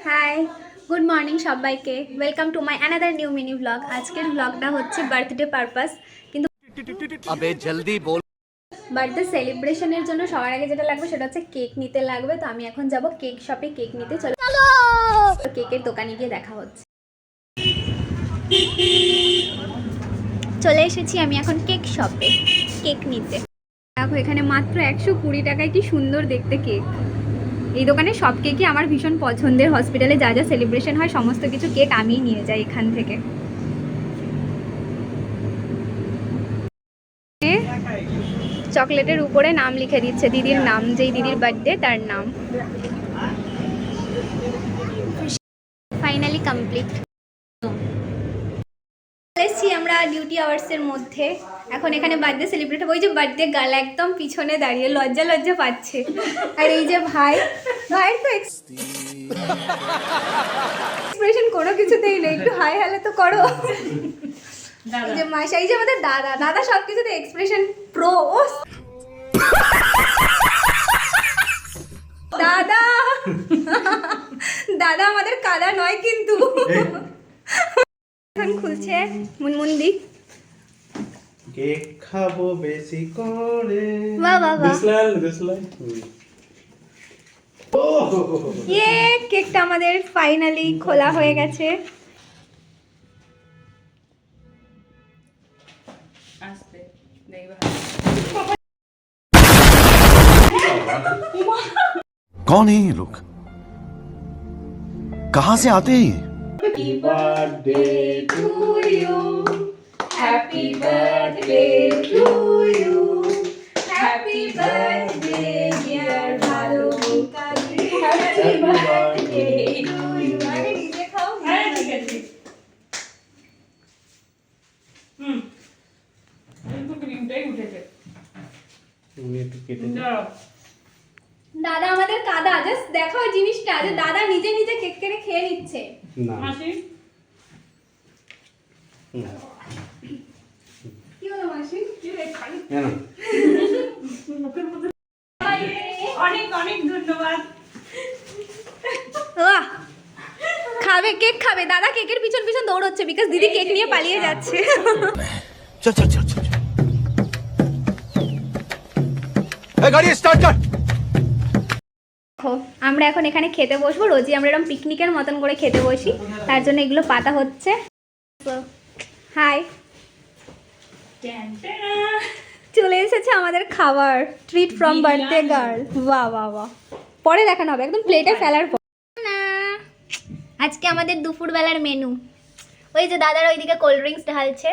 High, good morning সবাইকে। Welcome to my another new mini blog. আজকের ব্লগটা হচ্ছে বার্থডে পারপাস, কিন্তু আবে জলদি বল। বার্থডে সেলিব্রেশনের জন্য সবার আগে যেটা লাগবে সেটা হচ্ছে কেক নিতে লাগবে। তো আমি এখন যাব কেক শপে কেক নিতে। চলো কেকের দোকানে গিয়ে দেখা হচ্ছে। চলে এসেছি আমি এখন কেক শপে কেক নিতে। দেখো এখানে মাত্র 120 টাকায় কি সুন্দর দেখতে কেক। এই দোকানে সব কেকই আমার ভীষণ পছন্দের। হসপিটালে যা যা সেলিব্রেশন হয় সমস্ত কিছু কেক আমিই নিয়ে যাই এখান থেকে। চকলেটের উপরে নাম লিখে দিচ্ছে, দিদির নাম, যেই দিদির বার্থডে তার নাম। Finally complete. এসেছি আমরা ডিউটি আওয়ার্সের মধ্যে। এখন এখানে বার্থডে সেলিব্রেট হবে। ওই যে বার্থডে গার্ল একদম পিছনে দাঁড়িয়ে লজ্জা লজ্জা পাচ্ছে। আর এই যে ভাইয়ের তো এক্সপ্রেশন কোনো কিছুতেই নেই। একটু হাই হ্যালো তো করো। এই যে মাসা, এই যে আমাদের দাদা সব কিছুতে এক্সপ্রেশন প্রো। ও দাদা আমাদের কাদা নয় কিন্তু। এখন খুলছে মুনমুন্দি। কেক খাবো বেশি করে। বাহ বাহ বাহ। দিসলাই ইয়ে, কেকটা আমাদের ফাইনালি খোলা হয়ে গেছে। कौन है ये लोग? कहां से आते हैं ये? Happy birthday to you, happy birthday to you, happy birthday dear ভালো Kazi, happy birthday to you. আরে নিজে খাও। হ্যাঁ ঠিক আছে। তুমি একটু কেটে দাদা আমাদের কাদা। জাস্ট দেখো জিনিসটা, যে দাদা নিজে নিজে কেক কেটে খেয়ে নিচ্ছে। না কি হলো মাসি? কেন অনেক অনেক ধন্যবাদ। বাহ, খাবে কেক খাবে। দাদা কেকের পিছন পিছন দৌড়চ্ছে বিকজ দিদি কেক নিয়ে পালিয়ে যাচ্ছে। चल चल चल चल ए गाड़ी स्टार्ट कर। আমরা এখন এখানে খেতে বসবো। রোজই আমরা এরকম পিকনিকের মতন করে খেতে বসি, তার জন্য এগুলো পাতা হচ্ছে। হাই, চলে এসেছে আমাদের খাবার। Treat from birthday girl. বাহ বাহ বাহ। পরে দেখানো হবে, একদম প্লেটে ফেলার পর না। আজকে আমাদের দুপুরবেলার মেনু। ওই যে দাদার ওইদিকে কোল্ড ড্রিঙ্কস ঢালছে।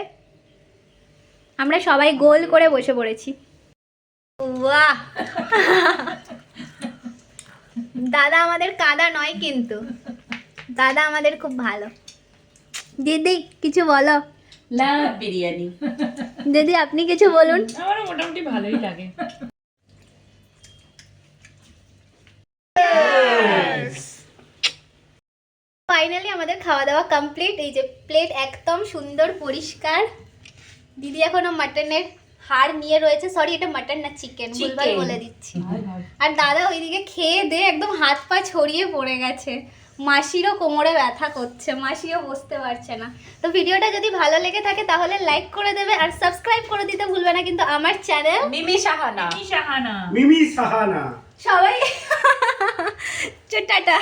আমরা সবাই গোল করে বসে পড়েছি। বাহ, দাদা আমাদের কাদা নয় কিন্তু, দাদা আমাদের খুব ভালো। দিদি কিছু বলো। লাভ বিরিয়ানি। দিদি আপনি কিছু বলুন। আমার মোটামুটি ভালোই লাগে। ফাইনালি আমাদের খাওয়া দাওয়া কমপ্লিট। এই যে প্লেট একদম সুন্দর পরিষ্কার। দিদি এখনো মাটনের হাড় নিয়ে রয়েছে। সরি, এটা মাটন না, চিকেন, ভুলভাল বলে দিচ্ছি। আর দাদা ওইদিকে খেয়ে দিয়ে একদম হাত পা ছড়িয়ে পড়ে গেছে। মাসিরও কোমরে ব্যথা করছে, মাসিও বসতে পারছে না। তো ভিডিওটা যদি ভালো লেগে থাকে তাহলে লাইক করে দেবে আর সাবস্ক্রাইব করে দিতে ভুলবে না কিন্তু আমার চ্যানেল মিমি সাহানা। মিমি সাহানা। সবাই টাটা,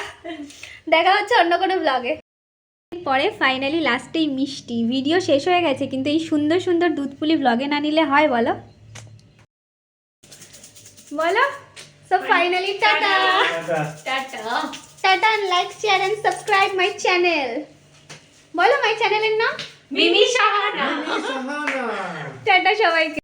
দেখা হচ্ছে অন্য কোনো ব্লগে। পরে ফাইনালি লাস্টেই মিষ্টি। ভিডিও শেষ হয়ে গেছে কিন্তু এই সুন্দর সুন্দর দুধপুলি ব্লগে না নিলে হয় বলো বলো। So finally tata tata. Tata, like share and subscribe my channel. বলো মাই চ্যানেলের নাম মিমি সাহানা। সাহানা। টাটা সবাইকে।